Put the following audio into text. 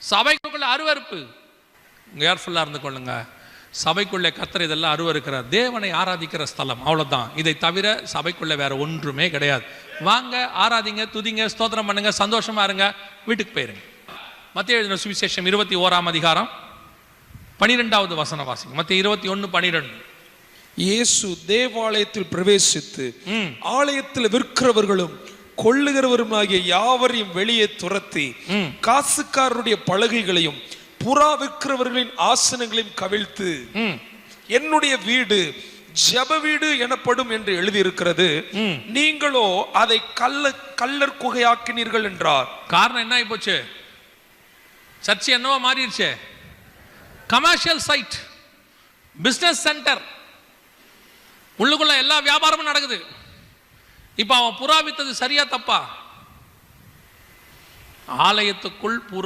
சபைக்குள்ள அருவருப்பு. கேர்ஃபுல்லா இருந்து கொள்ளுங்க. சபைக்குள்ளே கர்த்தர் இதெல்லாம் அருவருக்கிறார். தேவனை ஆராதிக்கிற ஸ்தலம், அவ்வளவுதான். இதை தவிர சபைக்குள்ள வேற ஒன்றுமே கிடையாது. வாங்க, ஆராதிங்க, துதிங்க, ஸ்தோத்திரம் பண்ணுங்க, சந்தோஷமா இருங்க, வீட்டுக்கு போயிருங்க. மத்தேயு எழுதின சுவிசேஷம் 21ஆம் அதிகாரம் 12வது வசனம் வாசிங்க. மத்தேயு 21:12. இயேசு தேவாலயத்தில் பிரவேசித்து ஆலயத்தில் விற்கிறவர்களும் கொள்ளுகிறவருமாகிய யாவரையும் வெளியே துரத்தி காசுக்காரருடைய பலகைகளையும் புறா விற்கிறவர்களின் ஆசனங்களையும் கவிழ்த்து, என்னுடைய வீடு ஜெப வீடு எனப்படும் என்று எழுதியிருக்கிறது, நீங்களோ அதை கல்லர் குகையாக்கினீர்கள் என்றார். காரணம் என்ன ஆகி போச்சு? சர்ச் என்னவோ மாறிடுச்சு. கமர்ஷியல் சைட், பிசினஸ் சென்டர், உள்ளுக்குள்ள எல்லா வியாபாரமும் நடக்குது. இப்ப அவன் புறா வித்தது சரியா தப்பா? ஆலயத்துக்குள் புறா